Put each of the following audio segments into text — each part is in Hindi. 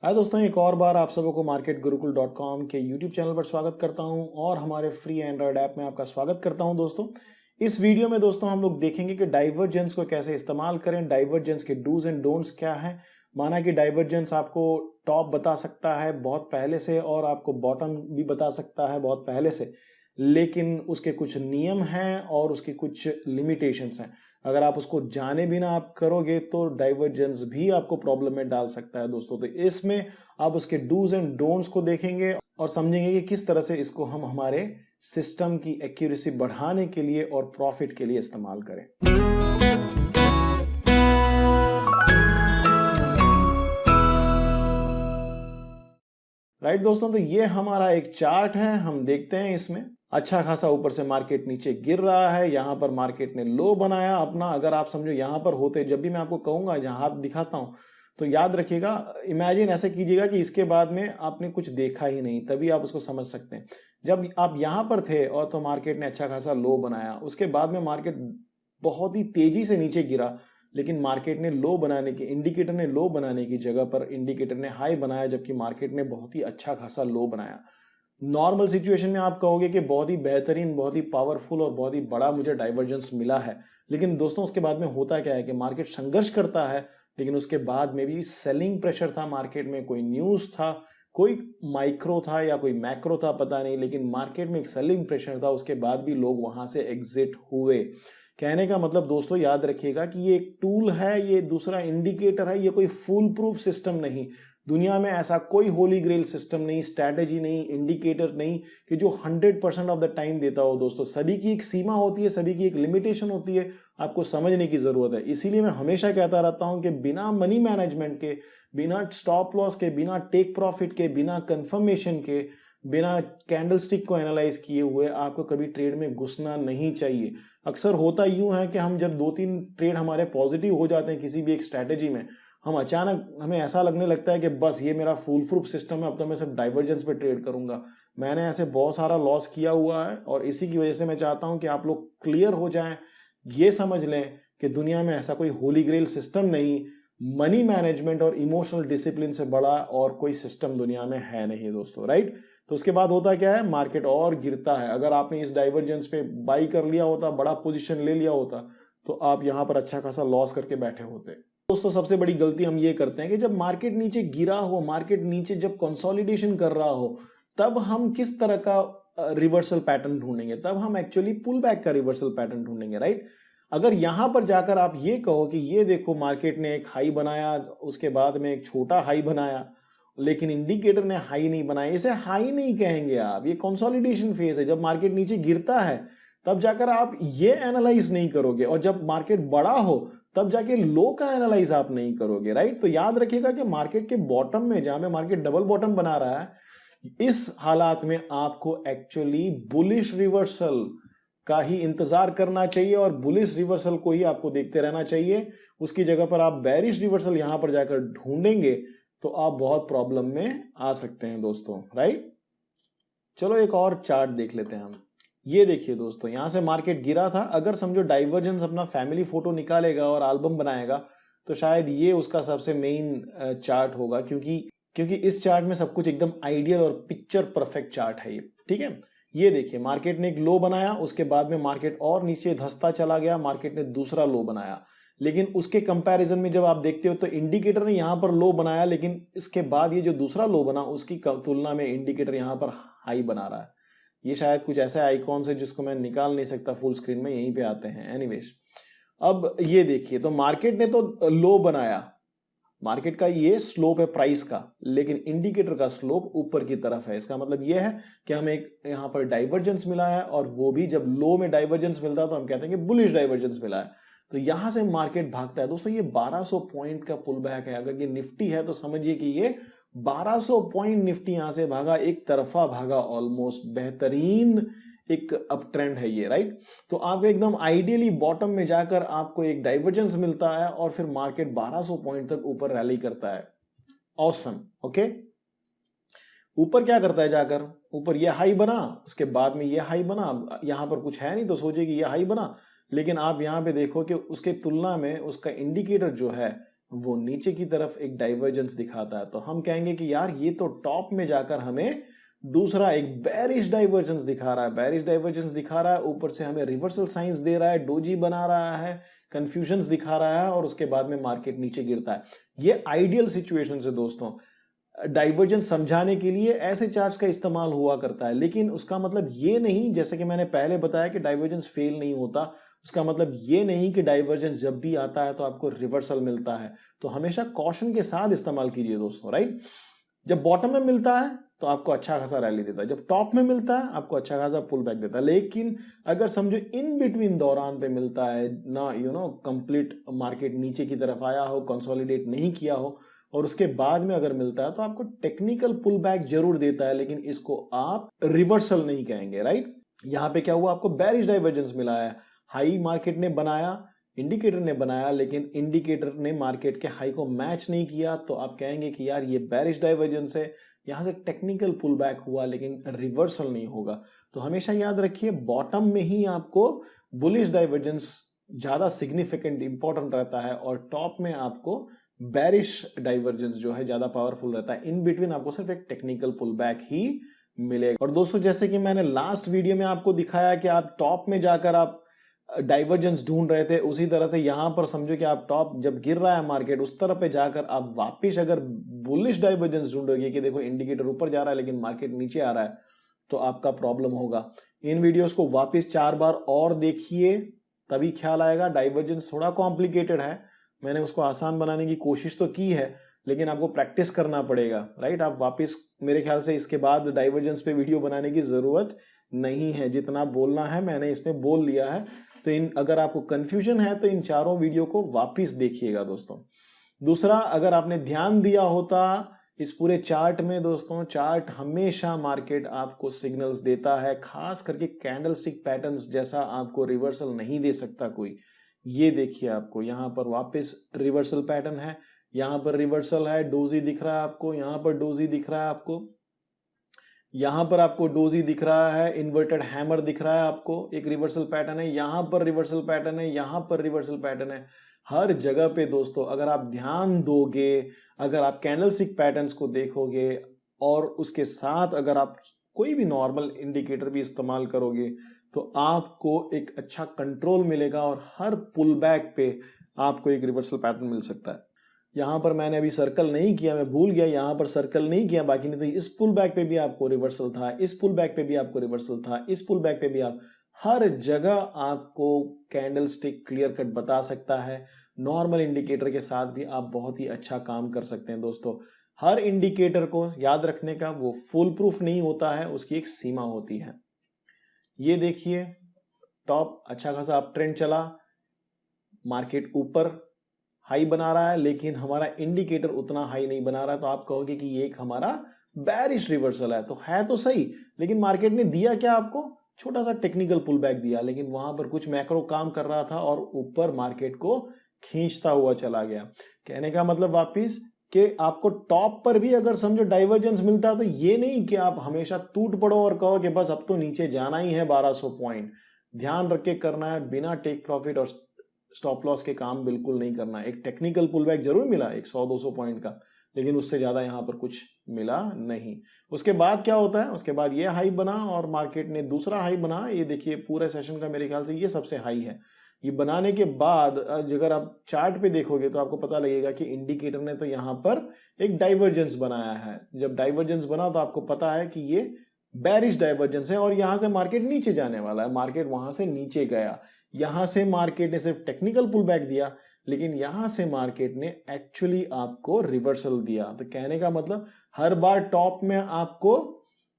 हाय दोस्तों, एक और बार आप सबको marketgurukul.com के YouTube चैनल पर स्वागत करता हूं और हमारे फ्री एंड्रॉयड ऐप में आपका स्वागत करता हूं। दोस्तों, इस वीडियो में दोस्तों हम लोग देखेंगे कि डाइवर्जेंस को कैसे इस्तेमाल करें, डाइवर्जेंस के डूज एंड डोंट्स क्या हैं। माना कि डाइवर्जेंस आपको टॉप बता सकता है बहुत पहले से और आपको बॉटम भी बता सकता है बहुत पहले से, लेकिन उसके कुछ नियम हैं और उसकी कुछ लिमिटेशंस हैं। अगर आप उसको जाने बिना आप करोगे तो डाइवर्जेंस भी आपको प्रॉब्लम में डाल सकता है दोस्तों। तो इसमें आप उसके डूज एंड डोंट्स को देखेंगे और समझेंगे कि किस तरह से इसको हम हमारे सिस्टम की एक्यूरेसी बढ़ाने के लिए और प्रॉफिट के लिए इस्तेमाल करें। राइट दोस्तों, तो ये हमारा एक चार्ट है। हम देखते हैं इसमें अच्छा खासा ऊपर से मार्केट नीचे गिर रहा है। यहां पर मार्केट ने लो बनाया अपना। अगर आप समझो यहां पर होते, जब भी मैं आपको कहूंगा जहां हाथ दिखाता हूं तो याद रखिएगा, इमेजिन ऐसे कीजिएगा कि इसके बाद में आपने कुछ देखा ही नहीं, तभी आप उसको समझ सकते हैं। जब आप यहां पर थे और तो मार्केट ने अच्छा खासा लो बनाया, उसके बाद में मार्केट बहुत ही तेजी से नीचे गिरा, लेकिन मार्केट ने लो बनाने की, इंडिकेटर ने लो बनाने की जगह पर इंडिकेटर ने हाई बनाया, जबकि मार्केट ने बहुत ही अच्छा खासा लो बनाया। नॉर्मल सिचुएशन में आप कहोगे कि बहुत ही बेहतरीन, बहुत ही पावरफुल और बहुत ही बड़ा मुझे डाइवर्जेंस मिला है, लेकिन दोस्तों उसके बाद में होता क्या है कि मार्केट संघर्ष करता है, लेकिन उसके बाद में भी सेलिंग प्रेशर था मार्केट में, कोई न्यूज था, कोई माइक्रो था या कोई मैक्रो था पता नहीं, लेकिन मार्केट में एक सेलिंग प्रेशर था। उसके बाद भी लोग वहां से एग्जिट हुए। कहने का मतलब दोस्तों याद रखिएगा कि ये एक टूल है, ये दूसरा इंडिकेटर है, ये कोई फुल प्रूफ सिस्टम नहीं। दुनिया में ऐसा कोई होली ग्रेल सिस्टम नहीं, स्ट्रैटेजी नहीं, इंडिकेटर नहीं कि जो 100% ऑफ द टाइम देता हो। दोस्तों सभी की एक सीमा होती है, सभी की एक लिमिटेशन होती है, आपको समझने की जरूरत है। इसीलिए मैं हमेशा कहता रहता हूं कि बिना मनी मैनेजमेंट के, बिना स्टॉप लॉस के, बिना टेक प्रॉफिट के, बिना कंफर्मेशन के, बिना कैंडलस्टिक को एनालाइज किए हुए आपको कभी ट्रेड में घुसना नहीं चाहिए। अक्सर होता यूं है कि हम जब 2-3 ट्रेड हमारे पॉजिटिव हो जाते हैं किसी भी एक स्ट्रैटेजी में, हम अचानक हमें ऐसा लगने लगता है कि बस ये मेरा फुल प्रूफ सिस्टम है, अब तो मैं सिर्फ डाइवर्जेंस पे ट्रेड करूंगा। मैंने ऐसे बहुत सारा लॉस किया हुआ है और इसी की वजह से मैं चाहता हूं कि आप लोग क्लियर हो जाएं, ये समझ लें कि दुनिया में ऐसा कोई होली ग्रेल सिस्टम नहीं, मनी मैनेजमेंट और इमोशनल डिसिप्लिन से बड़ा और कोई सिस्टम दुनिया में है नहीं दोस्तों। राइट, तो उसके बाद होता क्या है, मार्केट और गिरता है। अगर आपने इस डाइवर्जेंस पे बाई कर लिया होता, बड़ा पोजीशन ले लिया होता, तो आप यहां पर अच्छा खासा लॉस करके बैठे होते। दोस्तों सबसे बड़ी गलती हम ये करते हैं कि जब मार्केट नीचे गिरा हो, मार्केट नीचे जब कंसोलिडेशन कर रहा हो, तब हम किस तरह का रिवर्सल पैटर्न ढूंढेंगे, तब हम एक्चुअली पुल बैक का रिवर्सल पैटर्न ढूंढेंगे। राइट, अगर यहां पर जाकर आप ये कहो कि ये देखो मार्केट ने एक हाई बनाया, उसके बाद में एक छोटा हाई बनाया, लेकिन इंडिकेटर ने हाई नहीं बनाया, इसे हाई नहीं कहेंगे आप, ये कंसोलिडेशन फेज है। जब मार्केट नीचे गिरता है तब जाकर आप ये एनालाइज नहीं करोगे, और जब मार्केट बड़ा हो तब जाके लो का एनालाइज आप नहीं करोगे। राइट, तो याद रखिएगा कि मार्केट के बॉटम में, जहां पे मार्केट डबल बॉटम बना रहा है, इस हालात में आपको एक्चुअली बुलिश रिवर्सल का ही इंतजार करना चाहिए और बुलिश रिवर्सल को ही आपको देखते रहना चाहिए। उसकी जगह पर आप बेरिश रिवर्सल यहां पर जाकर ढूंढेंगे तो आप बहुत प्रॉब्लम में आ सकते हैं दोस्तों। राइट, चलो एक और चार्ट देख लेते हैं हम। ये देखिए दोस्तों, यहां से मार्केट गिरा था। अगर समझो डाइवर्जेंस अपना फैमिली फोटो निकालेगा और एल्बम बनाएगा तो शायद ये उसका सबसे मेन चार्ट होगा, क्योंकि इस चार्ट में सब कुछ एकदम आइडियल और पिक्चर परफेक्ट चार्ट है ये। ठीक है, ये देखिए मार्केट ने एक लो बनाया, उसके बाद में मार्केट और नीचे धंसता चला गया, मार्केट ने दूसरा लो बनाया, लेकिन उसके कंपैरिजन में जब आप देखते हो तो इंडिकेटर ने यहां पर लो बनाया, लेकिन इसके बाद ये जो दूसरा लो बना उसकी तुलना में इंडिकेटर यहां पर हाई बना रहा है। ये शायद कुछ ऐसे आइकॉन्स है जिसको मैं निकाल नहीं सकता फुल स्क्रीन में, यहीं पे आते हैं। एनीवेज, अब ये देखिए, तो मार्केट ने तो लो बनाया, मार्केट का ये स्लोप है प्राइस का, लेकिन इंडिकेटर का स्लोप ऊपर की तरफ है। इसका मतलब ये है कि हमें एक यहां पर डाइवर्जेंस मिला है, और वो भी जब लो में डाइवर्जेंस मिलता है तो हम कहते हैं कि बुलिश डाइवर्जेंस मिला है। तो यहां से मार्केट भागता है दोस्तों। ये 1200 पॉइंट का पुल बैक है। अगर ये निफ्टी है तो समझिए कि ये 1200 पॉइंट निफ्टी यहां से भागा, एक तरफा भागा, ऑलमोस्ट बेहतरीन एक अप ट्रेंड है ये। राइट, तो आप एकदम आइडियली बॉटम में जाकर आपको एक डाइवर्जेंस मिलता है और फिर मार्केट 1200 पॉइंट तक ऊपर रैली करता है। ऑसम। ओके, ऊपर क्या करता है, जाकर ऊपर ये हाई बना, उसके बाद में ये हाई बना। यहां पर कुछ है नहीं तो सोचिए कि ये हाई बना, लेकिन आप यहां पे देखो कि उसके तुलना में उसका इंडिकेटर जो है वो नीचे की तरफ एक डाइवर्जेंस दिखाता है, तो हम कहेंगे कि यार ये तो टॉप में जाकर हमें दूसरा एक बेरिश डाइवर्जेंस दिखा रहा है। बेरिश डाइवर्जेंस दिखा रहा है, ऊपर से हमें रिवर्सल साइंस दे रहा है, डोजी बना रहा है, कंफ्यूजन्स दिखा रहा है, और उसके बाद में मार्केट नीचे गिरता है। ये आइडियल सिचुएशन है दोस्तों। डाइवर्जेंस समझाने के लिए ऐसे चार्ट्स का इस्तेमाल हुआ करता है, लेकिन उसका मतलब ये नहीं, जैसे कि मैंने पहले बताया कि डाइवर्जेंस फेल नहीं होता, उसका मतलब ये नहीं कि डाइवर्जेंस जब भी आता है तो आपको रिवर्सल मिलता है। तो हमेशा कॉशन के साथ इस्तेमाल कीजिए दोस्तों, राइट। जब बॉटम में मिलता है तो आपको अच्छा खासा रैली देता है, जब टॉप में मिलता है आपको अच्छा खासा पुल बैक देता है। लेकिन अगर समझो इन बिटवीन दौरान पे मिलता है ना, कंप्लीट मार्केट नीचे की तरफ आया हो, कंसोलिडेट नहीं किया हो, और उसके बाद में अगर मिलता है तो आपको टेक्निकल पुल बैक जरूर देता है, लेकिन इसको आप रिवर्सल नहीं कहेंगे, राइट। यहां पे क्या हुआ, आपको बेरिश डाइवर्जेंस मिला है। हाई मार्केट ने बनाया, इंडिकेटर ने बनाया, लेकिन इंडिकेटर ने मार्केट के हाई को मैच नहीं किया, तो आप कहेंगे कि यार ये बेरिश डाइवर्जेंस है, यहां से टेक्निकल पुल बैक हुआ लेकिन रिवर्सल नहीं होगा। तो हमेशा याद रखिए, बॉटम में ही आपको बुलिश डाइवर्जेंस ज्यादा सिग्निफिकेंट इंपॉर्टेंट रहता है, और टॉप में आपको बेरिश डाइवर्जेंस जो है ज्यादा पावरफुल रहता है। इन बिटवीन आपको सिर्फ एक टेक्निकल पुल बैक ही मिलेगा। और दोस्तों, जैसे कि मैंने लास्ट वीडियो में आपको दिखाया कि आप टॉप में जाकर आप डाइवर्जेंस ढूंढ रहे थे, उसी तरह से यहां पर समझो कि आप टॉप जब गिर रहा है मार्केट, उस तरह पे जाकर आप वापिस अगर बुलिश डाइवर्जेंस ढूंढोगे कि देखो इंडिकेटर ऊपर जा रहा है लेकिन मार्केट नीचे आ रहा है, तो आपका प्रॉब्लम होगा। इन वीडियोस को वापिस 4 बार और देखिए, तभी ख्याल आएगा। डाइवर्जेंस थोड़ा कॉम्प्लिकेटेड है, मैंने उसको आसान बनाने की कोशिश तो की है, लेकिन आपको प्रैक्टिस करना पड़ेगा, राइट। आप वापिस, मेरे ख्याल से इसके बाद डाइवर्जेंस पे वीडियो बनाने की जरूरत नहीं है, जितना बोलना है मैंने इसमें बोल लिया है। तो अगर आपको कंफ्यूजन है तो इन चारों वीडियो को वापिस देखिएगा दोस्तों। दूसरा, अगर आपने ध्यान दिया होता इस पूरे चार्ट में दोस्तों, चार्ट हमेशा मार्केट आपको सिग्नल्स देता है, खास करके कैंडलस्टिक पैटर्न्स जैसा आपको रिवर्सल नहीं दे सकता कोई। ये देखिए, आपको यहां पर वापस रिवर्सल पैटर्न है, यहां पर रिवर्सल है, डोजी दिख रहा है आपको, यहां पर डोजी दिख रहा है आपको, यहां पर आपको डोजी दिख रहा है, इन्वर्टेड हैमर दिख रहा है आपको, एक रिवर्सल पैटर्न है, यहां पर रिवर्सल पैटर्न है, यहां पर रिवर्सल पैटर्न है। हर जगह पे दोस्तों अगर आप ध्यान दोगे, अगर आप कैंडलस्टिक पैटर्न्स को देखोगे, और उसके साथ अगर आप कोई भी नॉर्मल इंडिकेटर भी इस्तेमाल करोगे, तो आपको एक अच्छा कंट्रोल मिलेगा, और हर पुल बैक पे आपको एक रिवर्सल पैटर्न मिल सकता है। यहां पर मैंने अभी सर्कल नहीं किया, मैं भूल गया, यहां पर सर्कल नहीं किया, बाकी नहीं तो इस पुल बैक पे भी आपको रिवर्सल था, इस पुल बैक पे भी आपको रिवर्सल था, इस पुल बैक पे भी आप, हर जगह आपको कैंडलस्टिक क्लियर कट बता सकता है। नॉर्मल इंडिकेटर के साथ भी आप बहुत ही अच्छा काम कर सकते हैं दोस्तों। हर इंडिकेटर को याद रखने का, वो फुल प्रूफ नहीं होता है, उसकी एक सीमा होती है। ये देखिए, टॉप अच्छा खासा अप ट्रेंड चला, मार्केट ऊपर हाई बना रहा है, लेकिन हमारा इंडिकेटर उतना हाई नहीं बना रहा है, तो आप कहोगे कि ये एक हमारा बेरिश रिवर्सल है। तो है तो सही, लेकिन मार्केट ने दिया क्या आपको, छोटा सा टेक्निकल पुल बैक दिया, लेकिन वहां पर कुछ मैक्रो काम कर रहा था और ऊपर मार्केट को खींचता हुआ चला गया। कहने का मतलब वापिस कि आपको टॉप पर भी अगर समझो डाइवर्जेंस मिलता है, तो ये नहीं कि आप हमेशा टूट पड़ो और कहो कि बस अब तो नीचे जाना ही है 1200 पॉइंट। ध्यान रख के करना है, बिना टेक प्रॉफिट और स्टॉप लॉस के काम बिल्कुल नहीं करना। एक टेक्निकल पुल बैक जरूर मिला 100-200 पॉइंट का, लेकिन उससे ज्यादा यहां पर कुछ मिला नहीं। उसके बाद क्या होता है, उसके बाद ये हाई बना और मार्केट ने दूसरा हाई बना। ये देखिए, पूरे सेशन का मेरे ख्याल से ये सबसे हाई है। ये बनाने के बाद अगर आप चार्ट पे देखोगे तो आपको पता लगेगा कि इंडिकेटर ने तो यहां पर एक डाइवर्जेंस बनाया है। जब डाइवर्जेंस बना तो आपको पता है कि ये बेरिश डाइवर्जेंस है, और यहां से मार्केट नीचे जाने वाला है। मार्केट वहां से नीचे गया, यहां से मार्केट ने सिर्फ टेक्निकल पुल बैक दिया, लेकिन यहां से मार्केट ने एक्चुअली आपको रिवर्सल दिया। तो कहने का मतलब, हर बार टॉप में आपको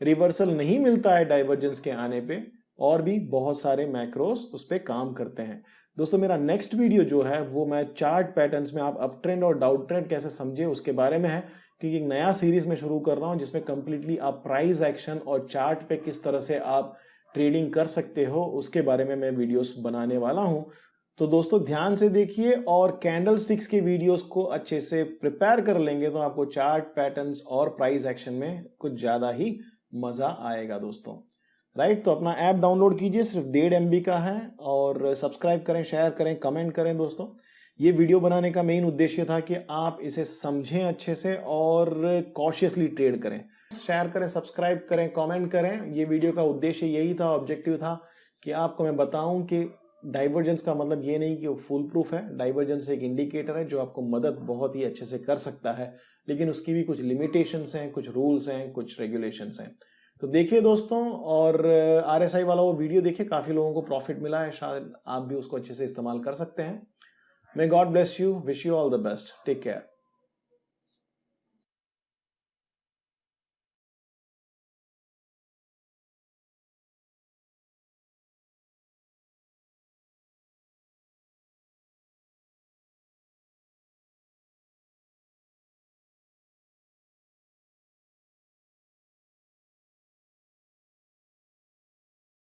रिवर्सल नहीं मिलता है डाइवर्जेंस के आने पे, और भी बहुत सारे मैक्रोस उस पर काम करते हैं। दोस्तों, मेरा नेक्स्ट वीडियो जो है वो मैं चार्ट पैटर्न्स में आप अप ट्रेंड और डाउन ट्रेंड कैसे समझे उसके बारे में है, क्योंकि एक नया सीरीज में शुरू कर रहा हूं जिसमें कंप्लीटली आप प्राइस एक्शन और चार्ट पे किस तरह से आप ट्रेडिंग कर सकते हो उसके बारे में मैं वीडियोस बनाने वाला हूं। तो दोस्तों, ध्यान से देखिए, और कैंडल स्टिक्स के वीडियोस को अच्छे से प्रिपेयर कर लेंगे तो आपको चार्ट पैटर्न्स और प्राइस एक्शन में कुछ ज्यादा ही मजा आएगा दोस्तों, राइट। तो अपना ऐप डाउनलोड कीजिए, सिर्फ 1.5 MB का है, और सब्सक्राइब करें, शेयर करें, कमेंट करें दोस्तों। ये वीडियो बनाने का मेन उद्देश्य था कि आप इसे समझें अच्छे से और कॉशियसली ट्रेड करें। शेयर करें, सब्सक्राइब करें, कमेंट करें। ये वीडियो का उद्देश्य यही था, ऑब्जेक्टिव था कि आपको मैं बताऊं कि डाइवर्जेंस का मतलब ये नहीं कि वो फुल प्रूफ है। डाइवर्जेंस एक इंडिकेटर है जो आपको मदद बहुत ही अच्छे से कर सकता है, लेकिन उसकी भी कुछ लिमिटेशंस हैं, कुछ रूल्स हैं, कुछ रेगुलेशंस हैं। तो देखिए दोस्तों, और RSI वाला वो वीडियो देखिए, काफी लोगों को प्रॉफिट मिला है, शायद आप भी उसको अच्छे से इस्तेमाल कर सकते हैं। May God bless you. Wish you all the best. Take care.